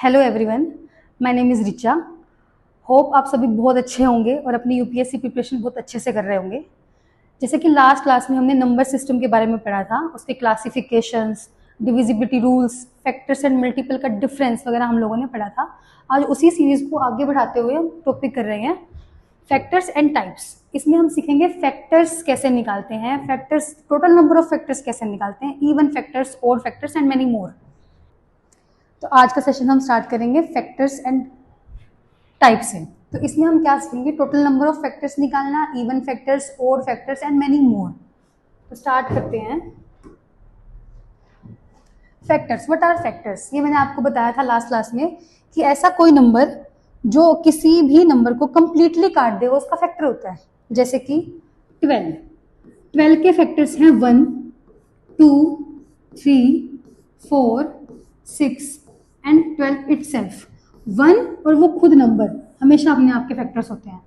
Hello everyone, my name is Richa. Hope आप सभी बहुत अच्छे होंगे और अपनी यूपीएससी प्रिपरेशन बहुत अच्छे से कर रहे होंगे। जैसे कि लास्ट क्लास में हमने नंबर सिस्टम के बारे में पढ़ा था, उसके classifications, divisibility rules, factors and multiple का डिफरेंस वगैरह हम लोगों ने पढ़ा था। आज उसी सीरीज़ को आगे बढ़ाते हुए हम टॉपिक कर रहे हैं फैक्टर्स एंड टाइप्स। इसमें हम सीखेंगे फैक्टर्स कैसे निकालते हैं, factors, total number of factors कैसे निकालते हैं, even factors, odd factors and many more. तो आज का सेशन हम स्टार्ट करेंगे फैक्टर्स एंड टाइप से। तो इसमें हम क्या सीखेंगे, टोटल नंबर ऑफ फैक्टर्स निकालना, even factors, odd factors and many more. तो स्टार्ट करते हैं। Factors, what are factors? ये मैंने आपको बताया था लास्ट क्लास में कि ऐसा कोई नंबर जो किसी भी नंबर को कंप्लीटली काट दे वो उसका फैक्टर होता है। जैसे कि 12 के फैक्टर्स हैं 1, 2, 3, 4, 6 एंड 12 इटसेल्फ। 1 और वो खुद नंबर हमेशा अपने आप के फैक्टर्स होते हैं।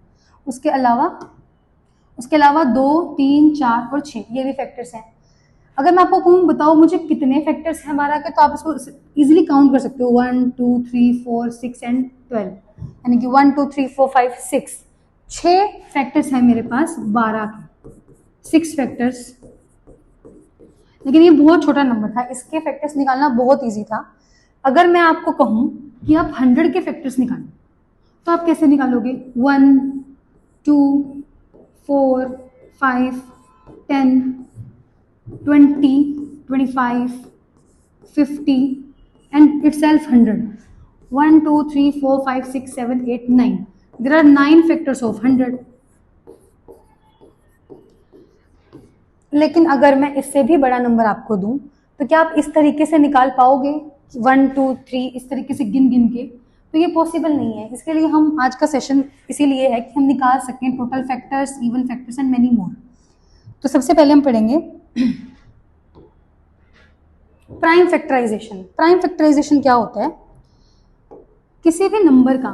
उसके अलावा 2, 3, 4 और 6 ये भी फैक्टर्स हैं। अगर मैं आपको कहूँ बताओ मुझे कितने फैक्टर्स हैं 12 के, तो आप इसको इजीली काउंट कर सकते हो। 1, 2, 3, 4, 6 एंड 12, यानी कि 1, 2, 3, 4, 5, 6, 6 फैक्टर्स हैं मेरे पास 12 के, 6 फैक्टर्स। लेकिन ये बहुत छोटा नंबर था, इसके फैक्टर्स निकालना बहुत ईजी था। अगर मैं आपको कहूँ कि आप 100 के फैक्टर्स निकालें तो आप कैसे निकालोगे? 1, 2, 4, 5, 10, 20, 25, 50 and itself 100. 1, 2, 3, 4, 5, 6, 7, 8, 9. There are 9 factors of 100. लेकिन अगर मैं इससे भी बड़ा नंबर आपको दूं तो क्या आप इस तरीके से निकाल पाओगे? 1, 2, 3 इस तरीके से गिन गिन के? तो ये पॉसिबल नहीं है। इसके लिए हम आज का सेशन इसीलिए है कि हम निकाल सकें total factors, even factors and many more. तो सबसे पहले हम पढ़ेंगे प्राइम फैक्टराइजेशन। प्राइम फैक्टराइजेशन क्या होता है? किसी भी नंबर का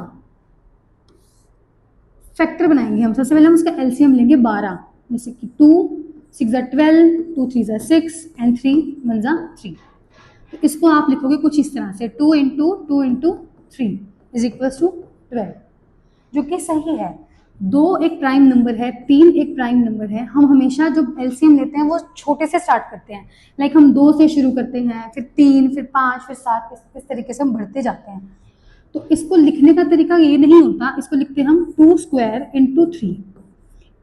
फैक्टर बनाएंगे हम। सबसे पहले हम उसका एलसीएम लेंगे 12, जैसे कि 2, 6 are 12, 2, 3 are 6 and 3 1 are 3। तो इसको आप लिखोगे कुछ इस तरह से, 2 into 2 into 3 is equals to 12, जो कि सही है। 2 एक प्राइम नंबर है, 3 एक प्राइम नंबर है। हम हमेशा जो एलसीएम लेते हैं वो छोटे से स्टार्ट करते हैं, लाइक हम 2 से शुरू करते हैं, फिर 3, फिर 5, फिर 7, इस तरीके से हम बढ़ते जाते हैं। तो इसको लिखने का तरीका ये नहीं होता, इसको लिखते हैं हम 2 square into 3।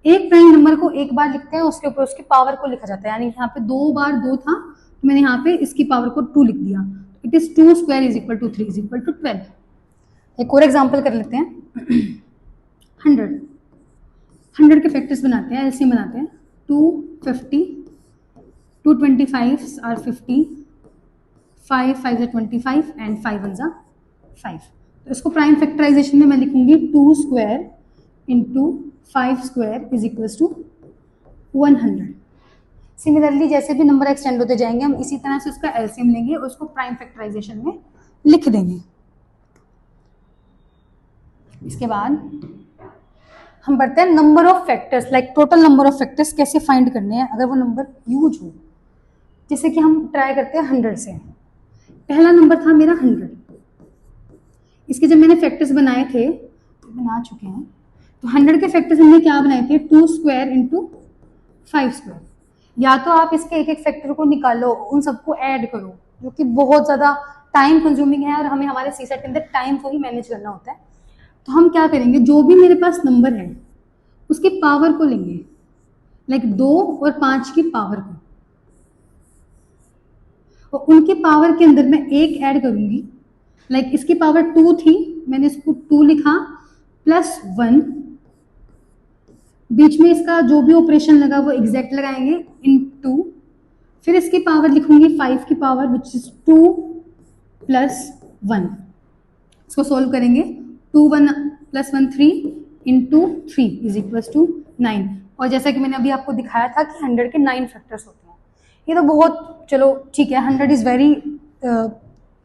एक प्राइम नंबर को एक बार लिखते हैं, उसके ऊपर उसकी पावर को लिखा जाता है। यानी यहाँ पे 2 बार 2 था तो मैंने यहाँ पे इसकी पावर को 2 लिख दिया। It is 2 square is equal to 3 is equal to 12। एक और एग्जाम्पल कर लेते हैं। 100 के फैक्टर्स बनाते हैं, एलसीएम बनाते हैं। 250, 225 are 50, 5 5 are 25 and 5 1 are 5। तो इसको प्राइम फैक्टराइजेशन में मैं लिखूंगी 2 square into 5 square is equals to 100। Similarly जैसे भी नंबर एक्सटेंड होते जाएंगे हम इसी तरह से उसका एलसीएम लेंगे और उसको प्राइम फैक्टराइजेशन में लिख देंगे। इसके बाद हम बढ़ते हैं number of factors, like total number of factors कैसे फाइंड करने हैं अगर वो नंबर यूज हो। जैसे कि हम ट्राई करते हैं 100 से। पहला नंबर था मेरा 100। इसके जब मैंने फैक्टर्स बनाए थे, बना चुके हैं, तो 100 के फैक्टर्स हमने क्या बनाए थे? 2 square into 5 square। या तो आप इसके एक एक फैक्टर को निकालो, उन सबको ऐड करो, जो कि बहुत ज़्यादा टाइम कंज्यूमिंग है और हमें हमारे सीसेट के अंदर टाइम को ही मैनेज करना होता है। तो हम क्या करेंगे, जो भी मेरे पास नंबर है उसकी पावर को लेंगे, लाइक 2 और 5 की पावर को, और उनकी पावर के अंदर मैं एक ऐड करूंगी। लाइक इसकी पावर 2 थी, मैंने इसको 2 लिखा प्लस 1, बीच में इसका जो भी ऑपरेशन लगा वो एग्जैक्ट लगाएंगे इन 2। फिर इसकी पावर लिखूंगी 5 की पावर विच इज 2 प्लस 1। इसको सोल्व करेंगे। 2 1 plus 1 3 into 3 is equals to 9। और जैसा कि मैंने अभी आपको दिखाया था कि 100 के 9 फैक्टर्स होते हैं। ये तो बहुत, चलो ठीक है, 100 इज वेरी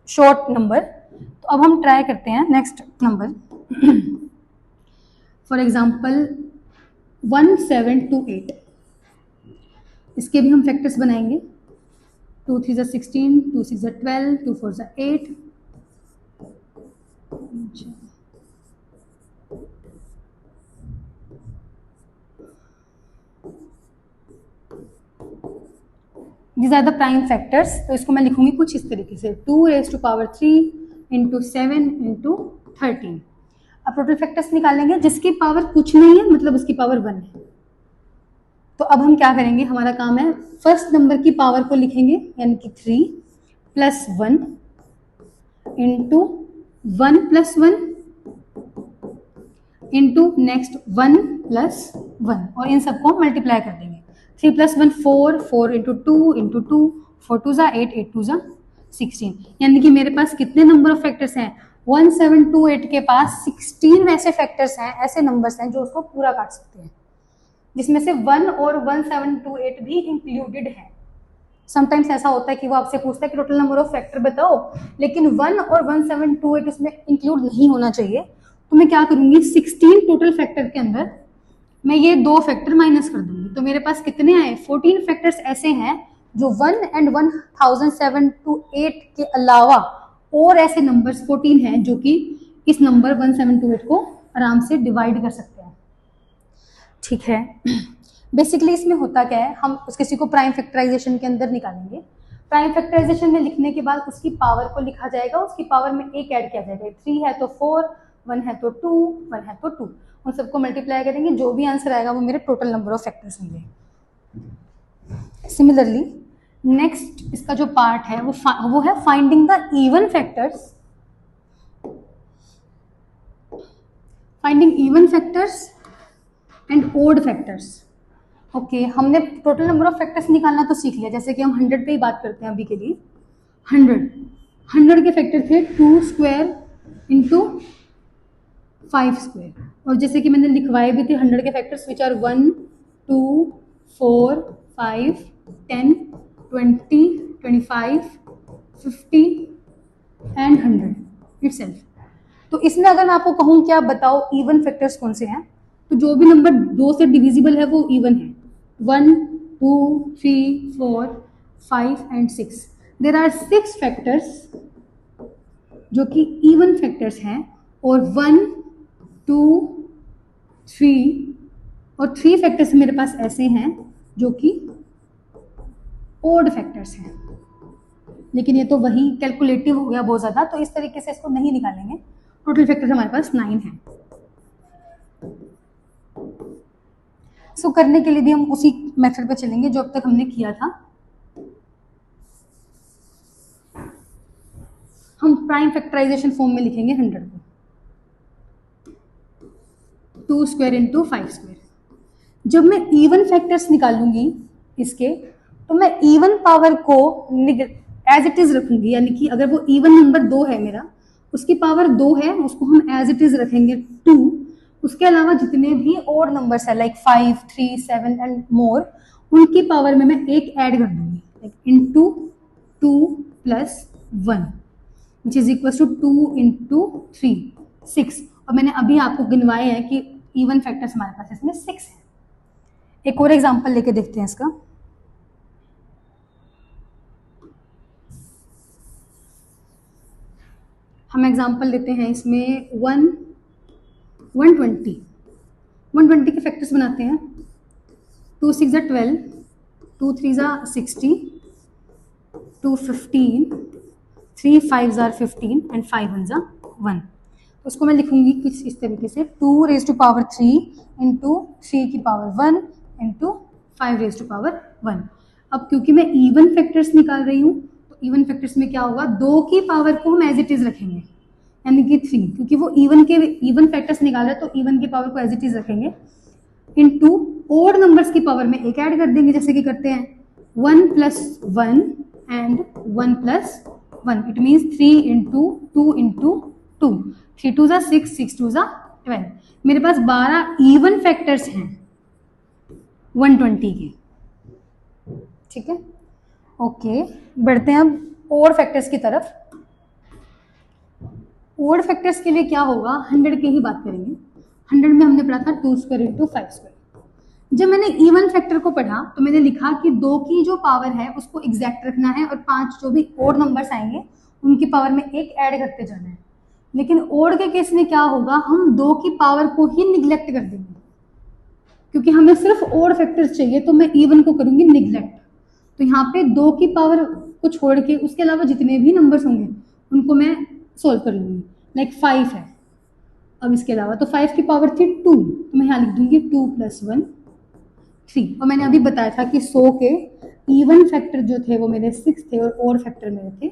शॉर्ट नंबर। तो अब हम ट्राई करते हैं नेक्स्ट नंबर। For example 1728। इसके भी हम फैक्टर्स बनाएंगे। 2 3 16, 2 6 12, 2 4 8, these are the prime factors। तो इसको मैं लिखूंगी कुछ इस तरीके से 2 raised to power 3 into 7 into 13। अब टोटल फैक्टर्स निकालेंगे, जिसकी पावर कुछ नहीं है मतलब उसकी पावर 1 है। तो अब हम क्या करेंगे, हमारा काम है फर्स्ट नंबर की पावर को लिखेंगे, यानी कि 3 plus 1 into 1 plus 1 into next 1 plus 1 और इन सबको मल्टीप्लाई कर देंगे। 3 प्लस 1 4, 4 इंटू 2 इंटू 2, 4 2 ज़ा 8, 8 2 ज़ा 16। यानी कि मेरे पास कितने नंबर ऑफ फैक्टर्स हैं, 1728 के पास 16 ऐसे फैक्टर्स हैं, ऐसे नंबर्स हैं जो उसको पूरा काट सकते हैं, जिसमें से 1 और 1728 भी इंक्लूडेड है। समटाइम्स ऐसा होता है कि वो आपसे पूछता है कि टोटल नंबर ऑफ फैक्टर बताओ, लेकिन 1 और 1728 उसमें इंक्लूड नहीं होना चाहिए। तो मैं क्या करूंगी, 16 टोटल फैक्टर के अंदर मैं ये 2 फैक्टर माइनस कर दूंगी। तो मेरे पास कितने आए, 14 फैक्टर्स ऐसे हैं जो 1 एंड 1728 के अलावा और ऐसे नंबर्स 14 हैं जो कि इस नंबर 1728 को आराम से डिवाइड कर सकते हैं। ठीक है, बेसिकली इसमें होता क्या है, हम उस किसी को प्राइम फैक्टराइजेशन के अंदर निकालेंगे। प्राइम फैक्टराइजेशन में लिखने के बाद उसकी पावर को लिखा जाएगा, उसकी पावर में एक ऐड किया जाएगा, 3 है तो 4, 1 है तो 2, 1 है तो 2, उन सबको मल्टीप्लाई करेंगे, जो भी आंसर आएगा वो मेरे टोटल नंबर ऑफ फैक्टर्स होंगे। सिमिलरली नेक्स्ट इसका जो पार्ट है वो है finding the even factors, finding even factors and odd factors. Okay, हमने टोटल नंबर ऑफ फैक्टर्स निकालना तो सीख लिया, जैसे कि हम 100 पे ही बात करते हैं अभी के लिए। 100 के फैक्टर थे 2 स्क्वायर इंटू 5 स्क्वायर, और जैसे कि मैंने लिखवाए भी थे 100 के factors which are 1 2 4 5 10 20 25 50 and 100 itself. तो इसमें अगर मैं आपको कहूँ कि आप बताओ इवन फैक्टर्स कौन से हैं, तो जो भी नंबर 2 से डिविजिबल है वो इवन है, 1 2 3 4 5 एंड 6। देयर आर 6 फैक्टर्स जो कि इवन फैक्टर्स हैं, और 1 2 3 और 3 फैक्टर्स मेरे पास ऐसे हैं जो कि ओड फैक्टर्स हैं। लेकिन ये तो वही कैलकुलेटिव हो गया बहुत ज़्यादा, तो इस तरीके से इसको नहीं निकालेंगे। टोटल फैक्टर्स हमारे पास 9 हैं। सो करने के लिए भी हम उसी मेथड पे चलेंगे जो अब तक हमने किया था। हम प्राइम फैक्टराइजेशन फॉर्म में लिखेंगे 100 को, 2 स्क्वायर इंटू 5 स्क्वायर। जब मैं इवन फैक्टर्स निकालूंगी इसके, तो मैं इवन पावर को एज इट इज रखूंगी, यानी कि अगर वो इवन नंबर 2 है मेरा, उसकी पावर 2 है, उसको हम एज इट इज रखेंगे 2। उसके अलावा जितने भी और नंबर्स है लाइक 5 3 7 एंड मोर, उनकी पावर में मैं एक ऐड कर दूंगी, like into 2 plus 1 which is equal to 2 into 3 6। और मैंने अभी आपको गिनवाए हैं कि इवन फैक्टर्स हमारे पास इसमें 6 है। एक और एग्जांपल लेके देखते हैं इसका। हम एग्जांपल लेते हैं इसमें 120 के फैक्टर्स बनाते हैं। 2 6 ज़ा 12, 2 3 ज़ा 60, 2 15, 3 5 ज़ा 15 एंड 5 1 ज़ा 1। तो उसको मैं लिखूंगी कुछ इस तरीके से, 2 रेज टू पावर 3 इंटू 3 की power 1 into 5 raise to power 1। अब क्योंकि मैं इवन फैक्टर्स निकाल रही हूँ, तो इवन फैक्टर्स में क्या होगा, 2 की पावर को हम एज इट इज रखेंगे, यानी कि 3, क्योंकि वो इवन फैक्टर्स निकाल रहे हैं, तो इवन की पावर को एज इट इज रखेंगे, इंटू ओड नंबर्स की पावर में एक ऐड कर देंगे, जैसे कि करते हैं 1 plus 1 and 1 plus 1। It means 3 into 2 into 2, 3 2 ज़ा 6, 6 2 ज़ा 12। मेरे पास 12 इवन फैक्टर्स हैं 120 के। ठीक है, ओके, बढ़ते हैं अब ओड फैक्टर्स की तरफ। ओड फैक्टर्स के लिए क्या होगा, 100 की ही बात करेंगे। 100 में हमने पढ़ा था 2 स्क्वायर इंटू 5 स्क्वायर। जब मैंने इवन फैक्टर को पढ़ा तो मैंने लिखा कि 2 की जो पावर है उसको एग्जैक्ट रखना है, और 5 जो भी ओड नंबर्स आएंगे उनकी पावर में एक ऐड करते जाना है। लेकिन ओड के केस में क्या होगा, हम 2 की पावर को ही निग्लेक्ट कर देंगे, क्योंकि हमें सिर्फ ओड फैक्टर्स चाहिए, तो मैं इवन को करूंगी निग्लेक्ट। तो यहाँ पे 2 की पावर को छोड़ के उसके अलावा जितने भी नंबर्स होंगे उनको मैं सोल्व कर लूँगी। लाइक 5 है, अब इसके अलावा तो 5 की पावर थी 2, तो मैं यहाँ लिख दूंगी 2 + 1 3। और मैंने अभी बताया था कि 100 के इवन फैक्टर जो थे वो मेरे 6 थे और ओड फैक्टर मेरे थे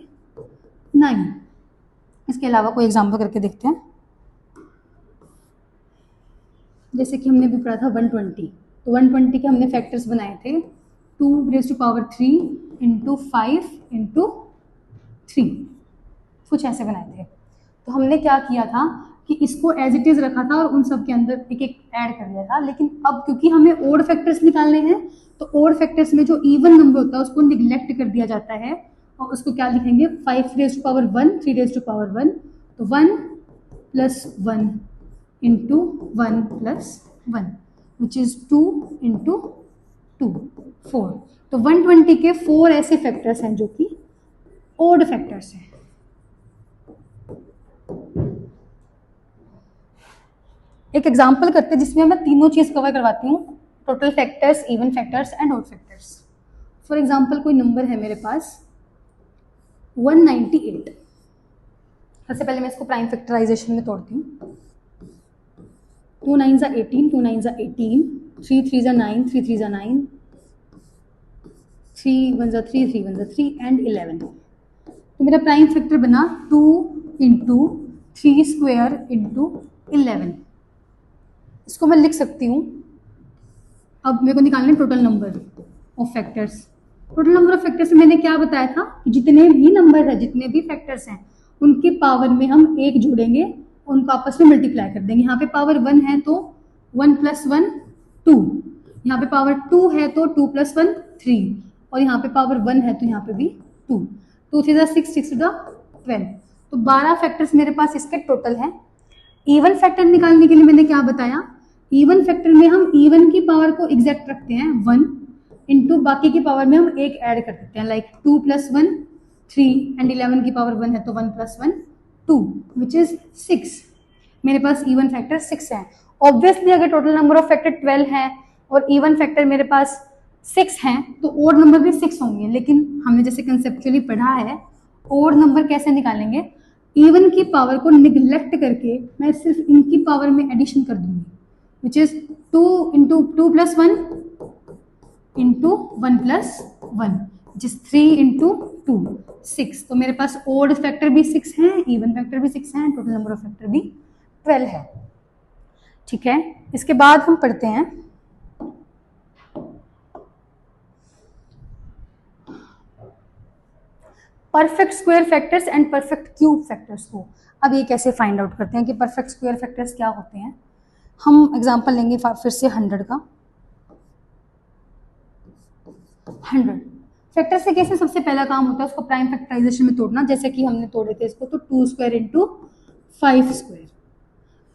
9। इसके अलावा कोई एग्जाम्पल करके देखते हैं। जैसे कि हमने भी पढ़ा था 120, तो 120 के हमने फैक्टर्स बनाए थे 2⁻³ × 5 × 3, कुछ ऐसे बनाए थे। तो हमने क्या किया था कि इसको एज इट इज़ रखा था और उन सब के अंदर एक एक ऐड कर दिया था। लेकिन अब क्योंकि हमें ओड फैक्टर्स निकालने हैं तो ओड फैक्टर्स में जो इवन नंबर होता है उसको निगलेक्ट कर दिया जाता है और उसको क्या लिखेंगे 5⁻⁻1 3⁻⁻1, तो 1 + 1 × 1 + 1 विच इज़ 2 × 2 4। तो 120 के 4 ऐसे फैक्टर्स हैं जो कि ओड फैक्टर्स हैं। एक एग्जाम्पल करते हैं जिसमें मैं तीनों चीज़ कवर करवाती हूँ, total factors, even factors and odd factors. For example कोई नंबर है मेरे पास 198। सबसे पहले मैं इसको प्राइम फैक्टराइजेशन में तोड़ती हूँ। 2 9s are 18, 2 9s are 18, 3 3s are 9, 3 3s are 9, 3 1s are 3, 3 1s are 3 and 11। तो मेरा प्राइम फैक्टर बना 2 × 3² × 11। इसको मैं लिख सकती हूँ। अब मेरे को निकालने total number of factors. Total number of factors में मैंने क्या बताया था कि जितने भी नंबर है, जितने भी फैक्टर्स हैं, उनके पावर में हम 1 जोड़ेंगे, उनको आपस में मल्टीप्लाई कर देंगे। यहाँ पे पावर 1 है तो 1 + 1 2, यहाँ पे पावर 2 है तो 2 + 1 3, और यहाँ पे पावर 1 है तो यहाँ पे भी 2। 2 3 6, 6 12। तो 12 फैक्टर्स मेरे पास इसके टोटल हैं। इवन फैक्टर निकालने के लिए मैंने क्या बताया, इवन फैक्टर में हम इवन की पावर को एग्जैक्ट रखते हैं 1 इंटू बाकी की पावर में हम 1 ऐड कर देते हैं। लाइक 2 + 1 3 एंड 11 की पावर 1 है तो 1 + 1 2 विच इज 6। मेरे पास इवन फैक्टर 6 है। ऑब्वियसली अगर टोटल नंबर ऑफ फैक्टर 12 है और इवन फैक्टर मेरे पास 6 हैं तो ओड नंबर भी 6 होंगे। लेकिन हमने जैसे कंसेप्चुअली पढ़ा है ओड नंबर कैसे निकालेंगे, इवन की पावर को निगलेक्ट करके मैं सिर्फ इनकी पावर में एडिशन कर दूंगी, विच इज 2 × 2 + 1 × 1 + 1 जिस 3 × 2 6। तो मेरे पास ओड फैक्टर भी 6 हैं, इवन फैक्टर भी 6 हैं, टोटल नंबर ऑफ फैक्टर भी 12 है। ठीक है, इसके बाद हम पढ़ते हैं perfect square factors and perfect cube factors को। अब ये कैसे फाइंड आउट करते हैं कि परफेक्ट स्क्वायर फैक्टर्स क्या होते हैं। हम एग्जांपल लेंगे फिर से 100 का। 100 फैक्टर से कैसे सबसे पहला काम होता है उसको प्राइम फैक्टराइजेशन में तोड़ना, जैसे कि हमने तोड़े थे इसको तो 2² × 5²।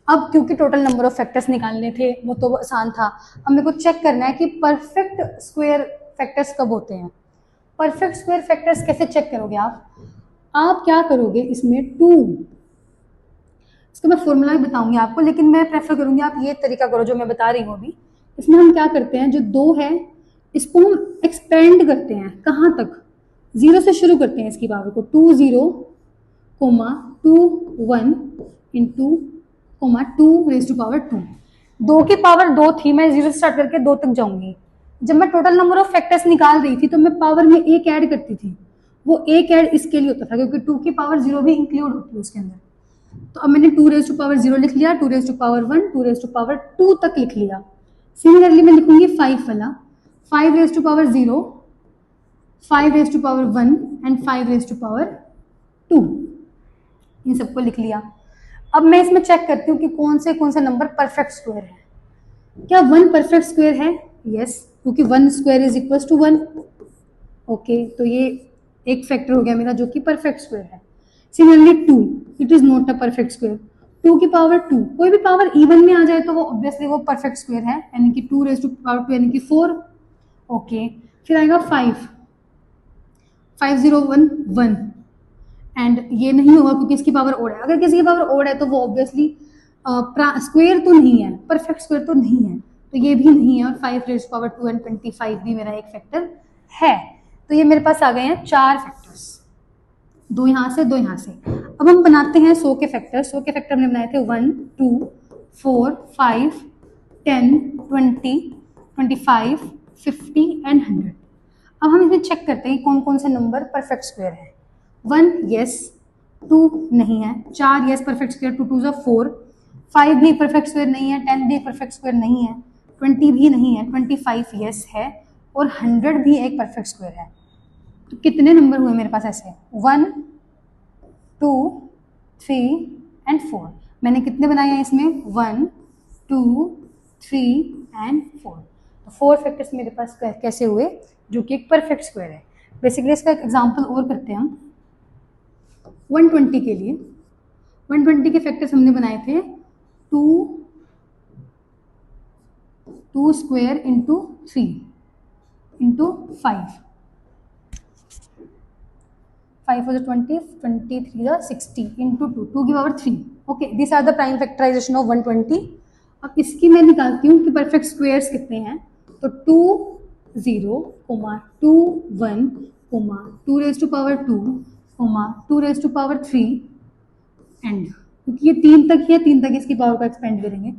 अब क्योंकि टोटल नंबर ऑफ फैक्टर्स निकालने थे वो तो आसान था, अब मेरे को चेक करना है कि परफेक्ट स्क्वायर फैक्टर्स कब होते हैं। परफेक्ट स्क्वायर फैक्टर्स कैसे चेक करोगे आप क्या करोगे इसमें 2, इसका मैं फॉर्मूला भी बताऊंगी आपको, लेकिन मैं प्रेफर करूंगी आप ये तरीका करो जो मैं बता रही हूँ अभी। इसमें हम क्या करते हैं, जो 2 है इसको हम एक्सपेंड करते हैं कहाँ तक, 0 से शुरू करते हैं इसकी पावर को 2 0, 2 1 × 2⁻²। 2 की पावर 2 थी, मैं 0 से स्टार्ट करके 2 तक जाऊंगी। जब मैं टोटल नंबर ऑफ फैक्टर्स निकाल रही थी तो मैं पावर में 1 ऐड करती थी, वो 1 ऐड इसके लिए होता था क्योंकि 2 की पावर 0 भी इंक्लूड होती है उसके अंदर। तो अब मैंने 2⁻0 लिख लिया, 2⁻1 2⁻2 तक लिख लिया। सिमिलरली मैं लिखूंगी 5 वाला, 5⁻0 5⁻1 एंड 5⁻2, इन सबको लिख लिया। अब मैं इसमें चेक करती हूँ कि कौन से नंबर परफेक्ट स्क्वायर है। क्या 1 परफेक्ट स्क्वायर है? यस, क्योंकि 1² = 1। ओके, तो ये एक फैक्टर हो गया मेरा जो कि परफेक्ट स्क्वायर है। Similarly 2, it is not a perfect square. 2 की पावर 2, कोई भी पावर इवन में आ जाए तो वो ऑब्वियसली वो परफेक्ट स्क्वायर है, यानी कि 2⁻² यानी कि 4। ओके, फिर आएगा 5 501 1 एंड ये नहीं होगा क्योंकि इसकी पावर ओड है। अगर किसी की पावर ओड है तो वो ऑब्वियसली स्क्वायर तो नहीं है, परफेक्ट स्क्वायर तो नहीं है, तो ये भी नहीं है। और 5⁻² एंड 25 भी मेरा एक फैक्टर है। तो ये मेरे पास आ गए हैं 4 फैक्टर्स, 2 यहाँ से 2 यहाँ से। अब हम बनाते हैं 100 के फैक्टर। 100 के फैक्टर हमने बनाए थे 1 2 4 5 10 20 25 50 एंड 100। अब हम इसमें चेक करते हैं कौन कौन से नंबर परफेक्ट स्क्वायर है। 1 यस, 2 नहीं है, 4 यस परफेक्ट स्क्वायर, 2 2 4, 5 भी परफेक्ट स्क्वायर नहीं है, 10 भी परफेक्ट स्क्वायर नहीं है, 20 भी नहीं है, 25 यस है, और 100 भी एक परफेक्ट स्क्वायर है। तो कितने नंबर हुए मेरे पास ऐसे? 1 2 3 एंड 4। मैंने कितने बनाए हैं इसमें? 1 2 3 एंड 4। तो 4 फैक्टर्स मेरे पास कैसे हुए, जो कि एक परफेक्ट स्क्वायर है। बेसिकली इसका एक एग्जांपल और करते हैं हम। 120 के लिए 120 के फैक्टर्स हमने बनाए थे 2 square into 3 into 5 was 20, 23 60 into 2 की power 3। Okay, this are the prime factorization of 120। अब इसकी मैं निकालती हूँ कि परफेक्ट स्क्वायर्स कितने हैं। तो 2 0, 2 1, 2 raise to power 2, 2 raise to power 3 and, क्योंकि ये 3 तक ही है, 3 तक इसकी पावर को एक्सपेंड करेंगे।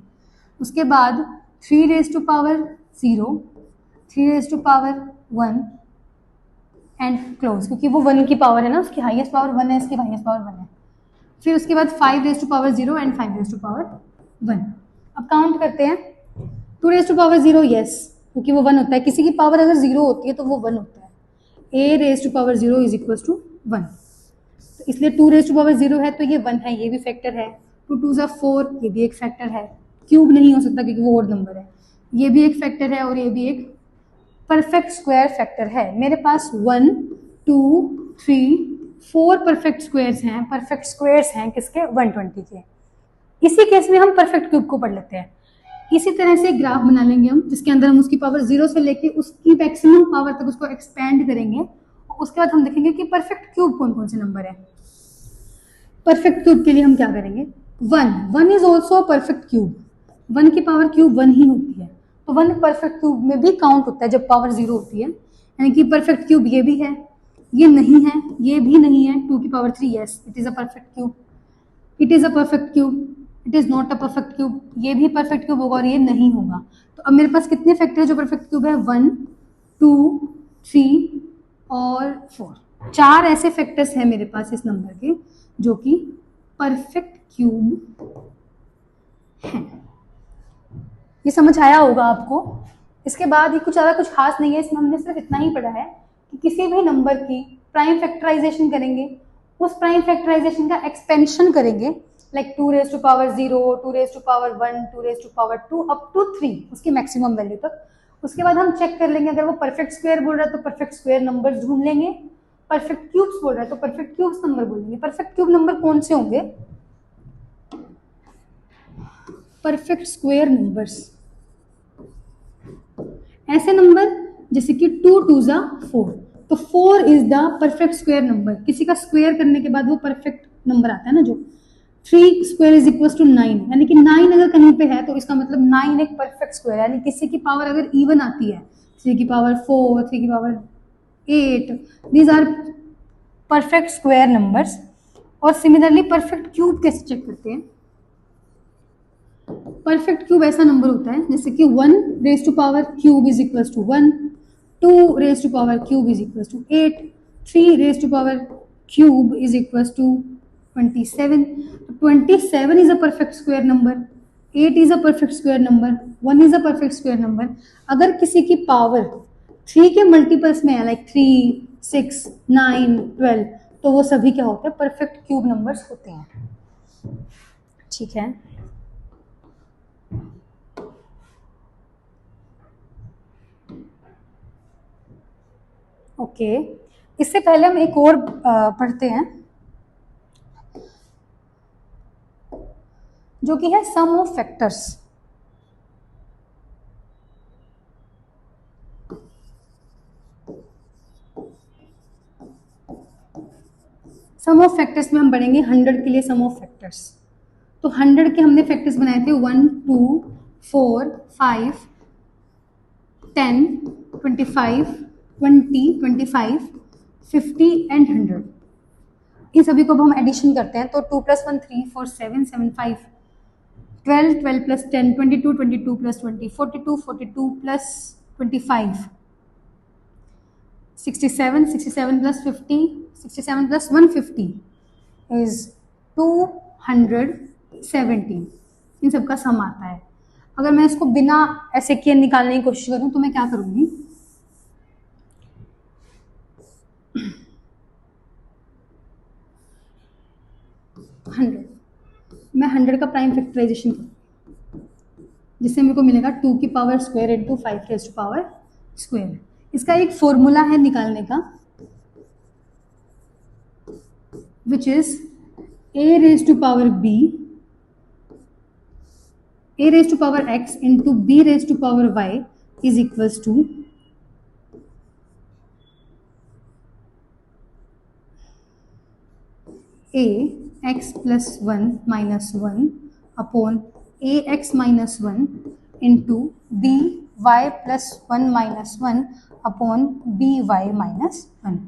उसके बाद 3 raise to power 0, 3 raise to power 1 and close, क्योंकि वो 1 की पावर है ना, उसकी हाईएस्ट पावर 1 है, इसकी हाईएस्ट पावर 1 है। फिर उसके बाद 5 raise to power 0 and 5 raise to power 1। अब काउंट करते हैं। 2 रेज टू पावर 0 यस, क्योंकि वो 1 होता है, किसी की पावर अगर 0 होती है तो वो 1 होता है। a raise to power 0 is equal to 1, तो इसलिए 2 रेज टू पावर 0 है तो ये 1 है, ये भी फैक्टर है। 2 2 4, ये भी एक फैक्टर है। क्यूब नहीं हो सकता क्योंकि वो और नंबर है, ये भी एक फैक्टर है, और ये भी एक परफेक्ट स्क्वायर फैक्टर है। मेरे पास 1 2 3 4 परफेक्ट स्क्वायर्स हैं, परफेक्ट स्क्वायर्स हैं किसके? 120 के। इसी केस में हम परफेक्ट क्यूब को पढ़ लेते हैं। इसी तरह से ग्राफ बना लेंगे हम, जिसके अंदर हम उसकी पावर 0 से लेके उसकी मैक्सिमम पावर तक उसको एक्सपेंड करेंगे, और उसके बाद हम देखेंगे कि परफेक्ट क्यूब कौन कौन से नंबर है। परफेक्ट क्यूब के लिए हम क्या करेंगे? 1 इज ऑल्सो परफेक्ट क्यूब। 1 की पावर क्यूब 1 ही होती है, तो 1 परफेक्ट क्यूब में भी काउंट होता है जब पावर 0 होती है। यानी कि परफेक्ट क्यूब ये भी है, ये नहीं है, ये भी नहीं है। 2 की power 3 yes, it is a perfect cube. It is a perfect cube, it is not a perfect cube. ये भी परफेक्ट क्यूब होगा और ये नहीं होगा। तो अब मेरे पास कितने फैक्टर है जो परफेक्ट क्यूब है? 1 2 3 और 4। 4 ऐसे फैक्टर्स हैं मेरे पास इस नंबर के जो कि परफेक्ट क्यूब हैं। ये समझ आया होगा आपको। इसके बाद ये कुछ ज़्यादा कुछ खास नहीं है, इसमें हमने सिर्फ इतना ही पढ़ा है कि किसी भी नंबर की प्राइम फैक्टराइजेशन करेंगे, उस प्राइम फैक्टराइजेशन का एक्सपेंशन करेंगे, like 2 raise to power 0, 2 raise to power 1, 2 raise to power 2 up to 3, उसकी मैक्सिमम वैल्यू तक। उसके बाद हम चेक कर लेंगे, अगर वो परफेक्ट स्क्वायर बोल रहा है तो परफेक्ट स्क्वायर नंबर ढूंढ लेंगे, परफेक्ट क्यूब्स बोल रहा है तो परफेक्ट क्यूब्स नंबर बोलेंगे। परफेक्ट क्यूब नंबर कौन से होंगे? परफेक्ट स्क्वायर नंबर्स, ऐसे नंबर जैसे कि 2 2 4, तो 4 is the perfect square number. किसी का स्क्वायर करने के बाद वो परफेक्ट नंबर आता है ना, जो 3 स्क्वायर इज इक्वल टू 9, यानी कि 9 अगर कहीं पे है तो इसका मतलब 9 एक परफेक्ट स्क्वायर है। यानी किसी की पावर अगर इवन आती है, 3 की पावर 4, 3 की power 8, these are perfect square numbers. और सिमिलरली परफेक्ट क्यूब कैसे चेक करते हैं? परफेक्ट क्यूब ऐसा नंबर होता है जैसे कि 1 raise to power cube is equal to 1, 2 raise to power cube is equal to 8, 3 raise to power cube is equal to 27. 27 is a perfect square number, 8 is a perfect square number, 1 is a perfect square number. अगर किसी की power 3 के multiples में है, like 3 6 9 12, तो वो सभी क्या होते हैं? परफेक्ट क्यूब नंबर्स होते हैं। ठीक है, ओके। इससे पहले हम एक और पढ़ते हैं जो कि है some of factors. Some of factors में हम पढ़ेंगे 100 के लिए सम ऑफ फैक्टर्स। तो 100 के हमने फैक्टर्स बनाए थे 1 2 4 5 10 25 20, 25, 50 एंड 100। इन सभी को अब हम एडिशन करते हैं तो 2 + 1 3 4 7 7 5 12 12 + 10 22 22 + 20 42 42 + 25 67 67 + 50 67 + 150 इज 217। इन सब का सम आता है। अगर मैं इसको बिना ऐसे किए निकालने की कोशिश करूं तो मैं क्या करूंगी, 100, मैं 100 का प्राइम फैक्टराइजेशन करूँ जिससे मेरे को मिलेगा 2 की power square into 5 raise to power square. इसका एक फॉर्मूला है निकालने का, which is a raise to power b, a raise to power x into b raise to power y is equals to a x + 1 - 1 upon a x - 1 into b y + 1 - 1 upon b y - 1।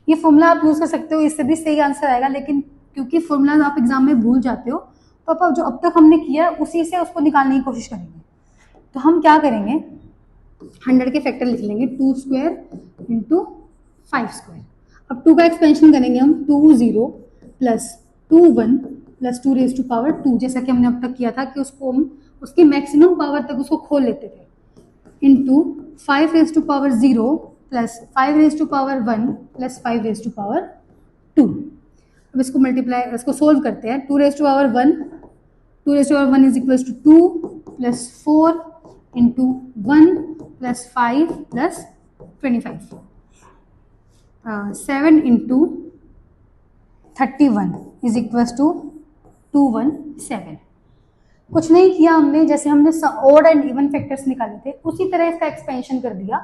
ये formula आप use कर सकते हो, इससे भी सही answer आएगा, लेकिन क्योंकि फॉर्मूला आप एग्जाम में भूल जाते हो तो आप जो अब तक हमने किया उसी से उसको निकालने की कोशिश करेंगे। तो हम क्या करेंगे, 100 के फैक्टर लिख लेंगे 2 स्क्वायर इंटू 5 स्क्वायर। अब 2 का एक्सपेंशन करेंगे हम 2 0 plus 2 1 plus 2 raise to power 2, जैसा कि हमने अब तक किया था कि उसको हम उसकी मैक्सिमम पावर तक उसको खोल लेते थे, into 5 raise to power 0 plus 5 raise to power 1 plus 5 raise to power 2। अब इसको मल्टीप्लाई, इसको सोल्व करते हैं। 2 raise to power 1, 2 raise to power 1 is equals to 2 plus 4 into 1 plus 5 plus 25, 7 into 31 is equals to 217। कुछ नहीं किया हमने, जैसे हमने ऑड एंड इवन फैक्टर्स निकाले थे उसी तरह इसका एक्सपेंशन कर दिया,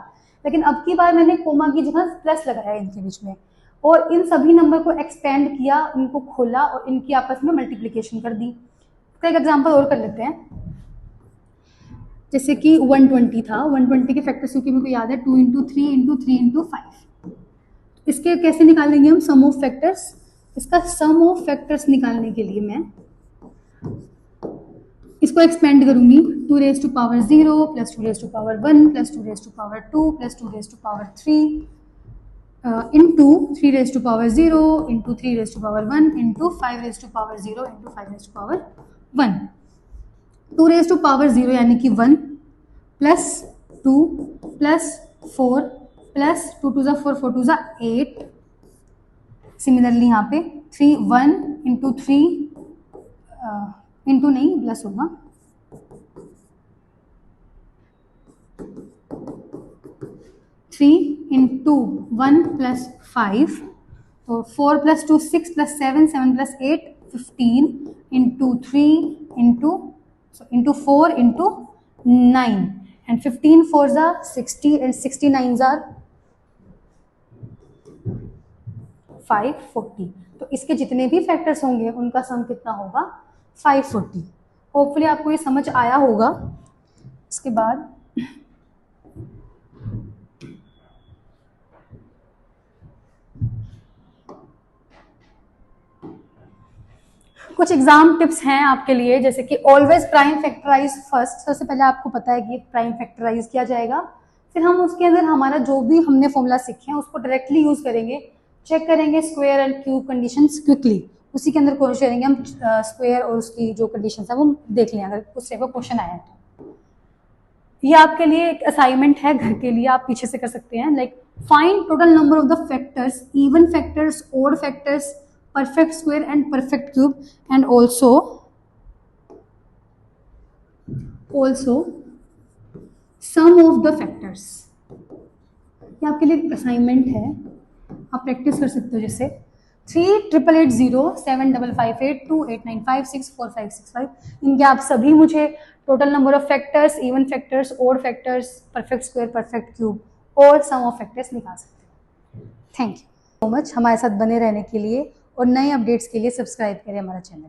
लेकिन अब की बार मैंने कोमा की जगह प्लस लगाया इनके बीच में और इन सभी नंबर को एक्सपेंड किया, इनको खोला और इनकी आपस में मल्टीप्लिकेशन कर दी। इसका एक एग्जाम्पल और कर लेते हैं, जैसे कि 120 था, 120 के फैक्टर्स क्योंकि मेरे को याद है 2 इंटू 3 इंटू 3 इंटू 5। इसके कैसे निकालेंगे हम सम ऑफ फैक्टर्स, इसका सम ऑफ फैक्टर्स निकालने के लिए मैं इसको एक्सपेंड करूंगी 2 raise to power 0 plus 2 raise to power 1 plus 2 raise to power 2 plus 2 raise to power 3 into 3 raise to power 0 into 3 raise to power 1 into 5 raise to power 0 into 5 raise to power 1। 2 raise to power 0 यानी कि 1 plus 2 plus 4 plus 2 2 4 4 2 8। Similarly यहाँ पे 3 1 into 3 into नहीं plus होगा 3 into 1 plus 5, तो 4 plus 2 6 plus 7 7 plus 8 15 into 3 into 4 into 9 and 15 4s are 60 and 69s are 540। तो इसके जितने भी फैक्टर्स होंगे उनका सम कितना होगा 540। होपफुली आपको ये समझ आया होगा। इसके बाद कुछ एग्जाम टिप्स हैं आपके लिए, जैसे कि ऑलवेज प्राइम फैक्टराइज फर्स्ट। सबसे पहले आपको पता है कि प्राइम फैक्टराइज किया जाएगा, फिर हम उसके अंदर हमारा जो भी हमने फॉर्मूला सीखे हैं उसको डायरेक्टली यूज करेंगे, चेक करेंगे square and cube conditions quickly, उसी के अंदर कोशिश करेंगे हम स्क्वायर और उसकी जो कंडीशंस है वो देख लें अगर उस टाइप का क्वेश्चन आया तो। ये आपके लिए एक असाइनमेंट है घर के लिए, आप पीछे से कर सकते हैं, like find total number of the factors, even factors, odd factors, perfect square and perfect cube, and also sum of the factors। ये आपके लिए असाइनमेंट है, आप प्रैक्टिस कर सकते हो, जैसे 38807558289564565। इनके आप सभी मुझे total number of factors, even factors, odd factors, perfect square, perfect cube और सम ऑफ फैक्टर्स निकाल सकते हैं। थैंक यू सो मच हमारे साथ बने रहने के लिए, और नए अपडेट्स के लिए सब्सक्राइब करें हमारा चैनल।